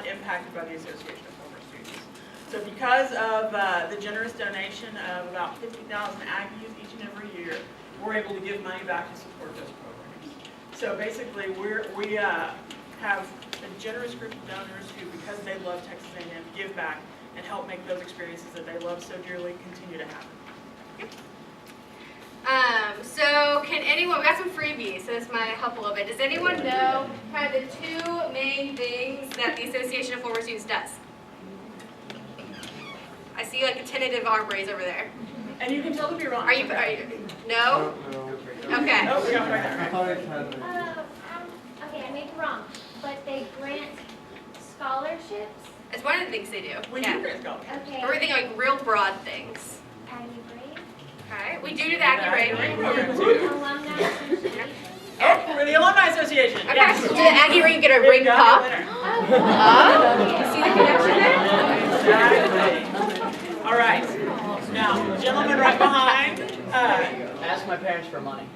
not impacted by the Association of Former Students. So because of the generous donation of about 50,000 Aggies each and every year, we're able to give money back to support those programs. So basically, we have a generous group of donors who, because they love Texas A&M, give back and help make those experiences that they love so dearly continue to happen. So can anyone, we got some freebies, so this might help a little bit. Does anyone know kind of the two main things that the Association of Former Students does? I see like a tentative arm raise over there. And you can tell if you're wrong. Are you no? Okay. Oh, we got one right there. I thought it had. Okay, I may be wrong, but they grant scholarships. It's one of the things they do. We do grant scholarships. Okay. But we're thinking like real broad things. Aggie Brave. Okay, we do the Aggie Brave. program too. Alumni Association. Oh, we're the Alumni Association. Okay, Yes. so do the Aggie ring get a We've ring got pop? a winner. Oh, see the connection there? Exactly. All right. Now, gentleman right behind. Ask my parents for money.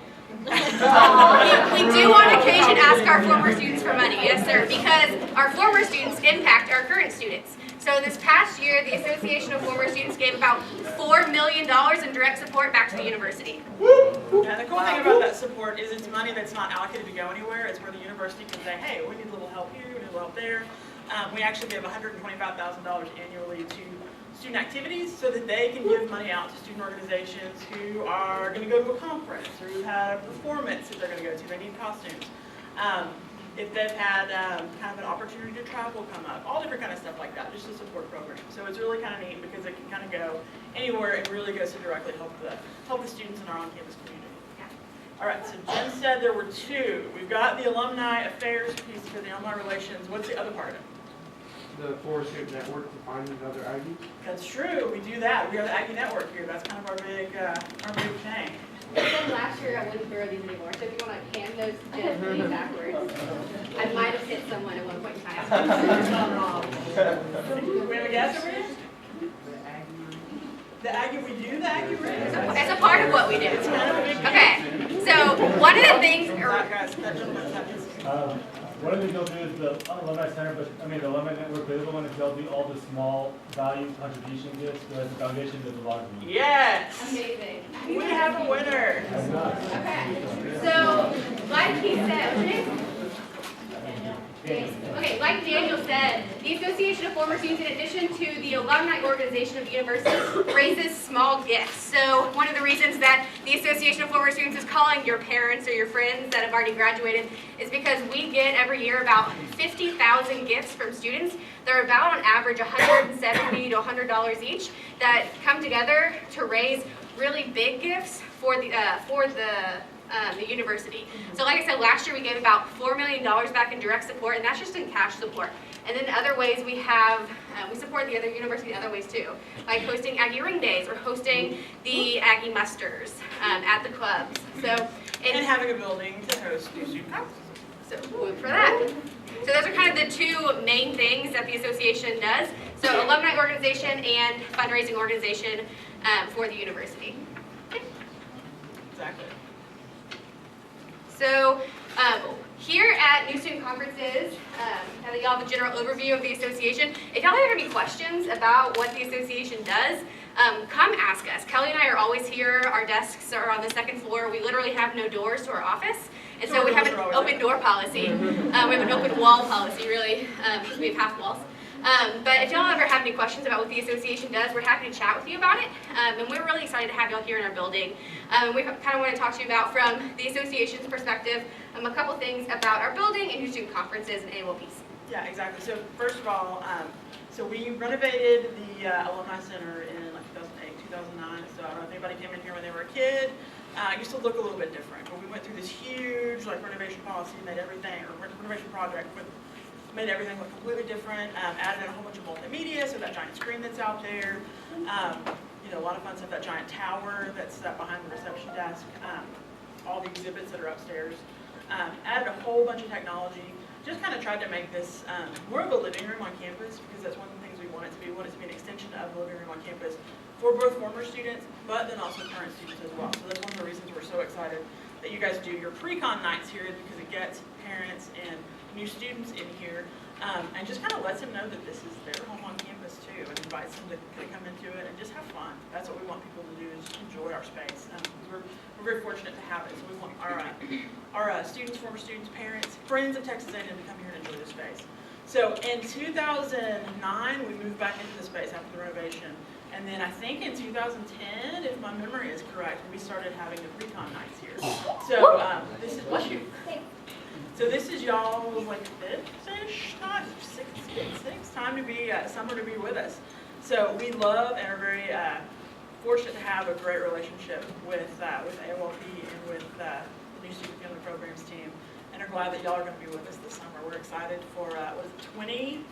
We do on occasion ask our former students for money, yes sir, because our former students impact our current students. So this past year, the Association of Former Students gave about $4 million in direct support back to the university. And the cool thing about that support is it's money that's not allocated to go anywhere. It's where the university can say, hey, we need a little help here, we need a little help there. We actually give $125,000 annually to student activities so that they can give money out to student organizations who are going to go to a conference or who have a performance that they're going to go to. They need costumes. If they've had kind of an opportunity to travel come up, all different kind of stuff like that, just to support programs. So it's really kind of neat because it can kind of go anywhere and really goes to directly help the students in our on-campus community. All right, so Jen said there were two. We've got the alumni affairs piece for the alumni relations. What's the other part of it? The Forest Student Network to find another Aggie. That's true. We do that. We are the Aggie Network here. That's kind of our big thing. I said last year I wouldn't throw these anymore, so if you want to hand those to Jen, please backwards. I might have hit someone at one point in time. We have a guess over here? The Aggie, we do the Aggie Ring? It's a part of what we do. It's kind of a big deal. Okay, so one of the things, That gentleman's had his. One of the things they'll do is the Alumni Center, the Alumni Network, they're the one that they'll do all the small value contribution gifts, whereas the foundation does a lot of them. Yes! amazing. We have a winner. Okay, so like he said, what's your name? Okay, like Daniel said, the Association of Former Students, in addition to the alumni organization of the university, raises small gifts. So one of the reasons that the Association of Former Students is calling your parents or your friends that have already graduated is because we get every year about 50,000 gifts from students. They're about on average $170 to $100 each that come together to raise really big gifts for the university. So like I said, last year we gave about $4 million back in direct support, and that's just in cash support. And then other ways we have, we support the other university in other ways too, like hosting Aggie Ring Days or hosting the Aggie Musters at the clubs. So And having a building to host new student conferences. so whoop for that. So those are kind of the two main things that the association does. So alumni organization and fundraising organization for the university. Exactly. So here at New Student Conferences, now that y'all have a general overview of the association, if y'all have any questions about what the association does, come ask us. Kelly and I are always here. Our desks are on the second floor. We literally have no doors to our office. And so we have an open door policy. We have an open wall policy, really, because we have half walls. But if y'all ever have any questions about what the association does, we're happy to chat with you about it. And we're really excited to have y'all here in our building. We kind of want to talk to you about, from the association's perspective, a couple things about our building and New Student Conferences and AOLPs. Yeah, exactly. So first of all, so we renovated the Alumni Center in like 2008, 2009. So I don't know if anybody came in here when they were a kid. It used to look a little bit different. But we went through this huge renovation policy, made everything, or renovation project, made everything look completely different. Added in a whole bunch of multimedia, so that giant screen that's out there. A lot of fun stuff. That giant tower that's behind the reception desk. All the exhibits that are upstairs. Added a whole bunch of technology. Just kind of tried to make this more of a living room on campus, because that's one of the things we want it to be. We want it to be an extension of the living room on campus for both former students, but then also current students as well. So that's one of the reasons we're so excited that you guys do your pre-con nights here, because it gets parents and new students in here and just kind of lets them know that this is their home on campus too, and invites them to come into it and just have fun. That's what we want people to do, is enjoy our space. We're very fortunate to have it, so we want our students, former students, parents, friends of Texas A&M to come here and enjoy the space. So in 2009, we moved back into the space after the renovation. And then I think in 2010, if my memory is correct, we started having the pre-con nights here. So this is, bless you. So this is y'all's like fifth-ish time, sixth time to be, summer to be with us. So we love and are very fortunate to have a great relationship with AOLP and with the new student family programs team. And are glad that y'all are going to be with us this summer. We're excited for, was it 20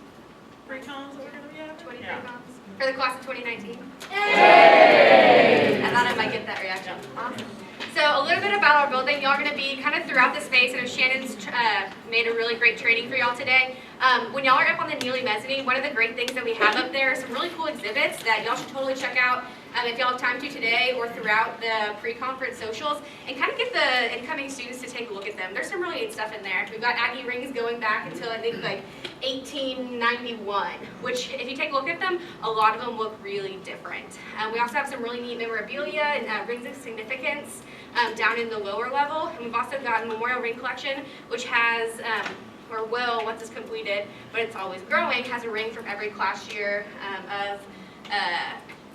pre-cons that we're going to be having? 20 Yeah. pre-coms for the class of 2019. Yay! I thought I might get that reaction. Awesome. So a little bit about our building. Y'all are going to be kind of throughout the space, and Shannon's made a really great training for y'all today. When y'all are up on the Neely Mezzanine, one of the great things that we have up there are some really cool exhibits that y'all should totally check out if y'all have time to today or throughout the pre-conference socials, and kind of get the incoming students to take a look at them. There's some really neat stuff in there. We've got Aggie rings going back until I think like 1891, which if you take a look at them, a lot of them look really different. We also have some really neat memorabilia and rings of significance down in the lower level. And we've also got a memorial ring collection, which has, or will, once it's completed, but it's always growing, has a ring from every class year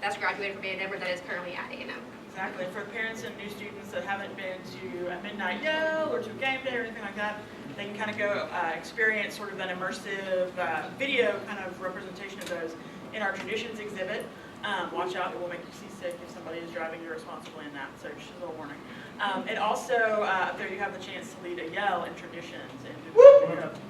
that's graduated from A&M or that is currently at A&M. Exactly. For parents and new students that haven't been to a midnight yell or to a game day or anything like that, they can kind of go experience sort of an immersive video kind of representation of those in our traditions exhibit. Watch out, it will make you seasick if somebody is driving irresponsibly in that, so just a little warning. And also, up there you have the chance to lead a yell in traditions. And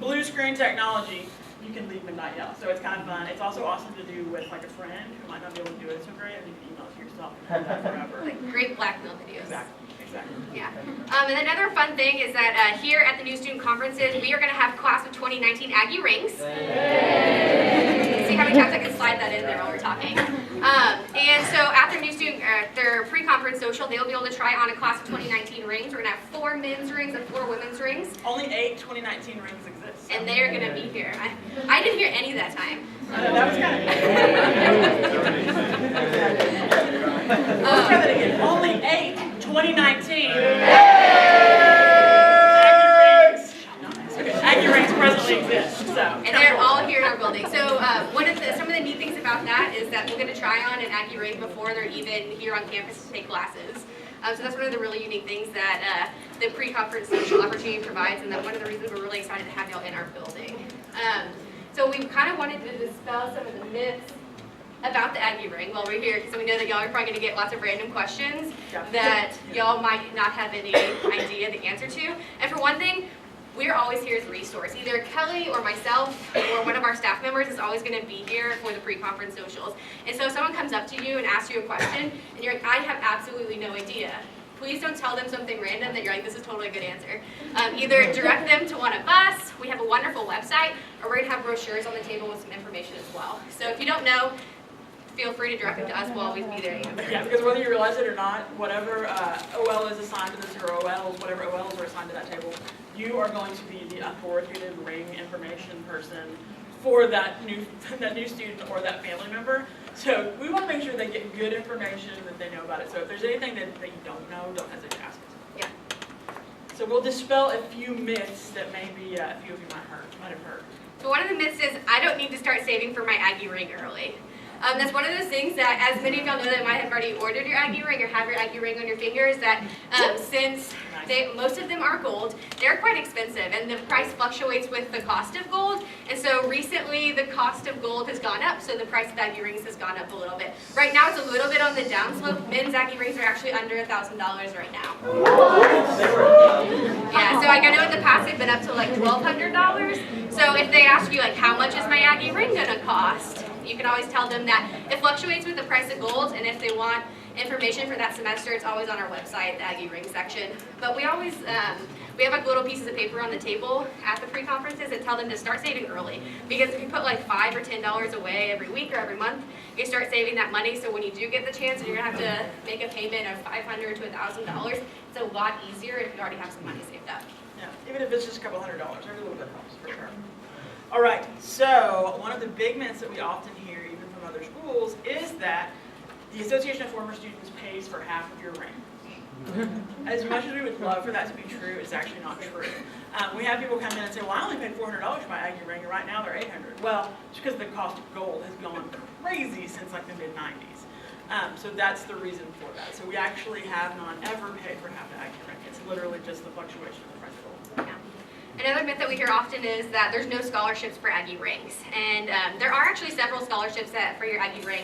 blue screen technology, you can lead midnight yell, so it's kind of fun. It's also awesome to do with like a friend who might not be able to do it so great, and you can email it to yourself and have that forever. Like great blackmail videos. Exactly. Yeah. And another fun thing is that here at the New Student Conferences, we are going to have Class of 2019 Aggie rings. See how many times I can slide that in there while we're talking. And so after New Student, their pre-conference social, they'll be able to try on a Class of 2019 rings. We're going to have 4 men's rings and 4 women's rings. Only 8 2019 rings exist. And they are going to be here. I didn't hear any that time. That was kind of let's try that again. Only 8 2019 Aggie rings presently exist. So. And they're all here in our building. So some of the neat things about that is that we'll get to try on an Aggie ring before they're even here on campus to take classes. So that's one of the really unique things that the pre-conference social opportunity provides, and that one of the reasons we're really excited to have y'all in our building. So we kind of wanted to dispel some of the myths about the Aggie ring while we're here, because we know that y'all are probably going to get lots of random questions that y'all might not have any idea the answer to. And for one thing, we're always here as a resource. Either Kelly or myself or one of our staff members is always going to be here for the pre-conference socials. And so if someone comes up to you and asks you a question, and you're like, I have absolutely no idea, please don't tell them something random that you're like, this is totally a good answer. Either direct them to one of us. We have a wonderful website, or we're going to have brochures on the table with some information as well. So if you don't know, feel free to direct them to us. We'll always be there to answer. Yeah, because whether you realize it or not, whatever OL is assigned to this, or OLs, whatever OLs are assigned to that table, you are going to be the authoritative ring information person for that new student or that family member. So we want to make sure they get good information, that they know about it. So if there's anything that you don't know, don't hesitate to ask us. Yeah. So we'll dispel a few myths that maybe a few of you might have heard. So one of the myths is I don't need to start saving for my Aggie ring early. That's one of those things that, as many of y'all know that might have already ordered your Aggie ring or have your Aggie ring on your fingers, that since most of them are gold, they're quite expensive, and the price fluctuates with the cost of gold. And so recently the cost of gold has gone up, so the price of Aggie rings has gone up a little bit. Right now it's a little bit on the downslope. Men's Aggie rings are actually under $1,000 right now. Yeah, so like I know in the past they've been up to like $1,200. So if they ask you like, how much is my Aggie ring gonna cost? You can always tell them that it fluctuates with the price of gold, and if they want information for that semester, it's always on our website, the Aggie ring section. But we always, we have like little pieces of paper on the table at the pre-conferences that tell them to start saving early. Because if you put like $5 or $10 away every week or every month, you start saving that money, so when you do get the chance and you're gonna have to make a payment of $500 to $1,000, it's a lot easier if you already have some money saved up. Yeah, even if it's just a couple $100, every little bit helps for sure. All right, so one of the big myths that we often hear, even from other schools, is that the Association of Former Students pays for half of your ring. As much as we would love for that to be true, it's actually not true. We have people come in and say, well, I only paid $400 for my Aggie ring, and right now they're $800. Well, it's because the cost of gold has gone crazy since like the mid-90s. So that's the reason for that. So we actually have not ever paid for half the Aggie ring. It's literally just the fluctuation of the price of gold. Yeah. Another myth that we hear often is that there's no scholarships for Aggie rings. And there are actually several scholarships for your Aggie ring.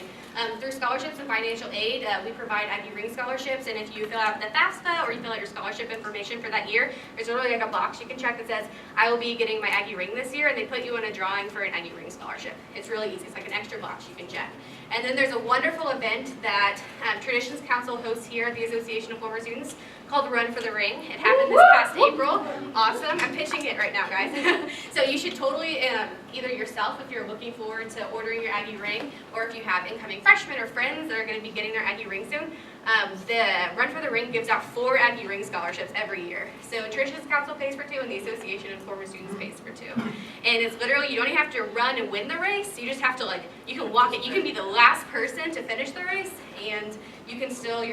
Through scholarships and financial aid, we provide Aggie ring scholarships. And if you fill out the FAFSA or you fill out your scholarship information for that year, there's literally like a box you can check that says, I will be getting my Aggie ring this year, and they put you in a drawing for an Aggie ring scholarship. It's really easy. It's like an extra box you can check. And then there's a wonderful event that Traditions Council hosts here at the Association of Former Students called Run for the Ring. It happened this past April. Awesome. I'm pitching it right now, guys. So you should totally, either yourself if you're looking forward to ordering your Aggie ring, or if you have incoming freshmen or friends that are going to be getting their Aggie ring soon, the Run for the Ring gives out 4 Aggie ring scholarships every year. So Traditions Council pays for 2, and the Association of Former Students pays for 2. And it's literally, you don't even have to run and win the race. You just have to, you can walk it. You can be the last person to finish the race, and you can still,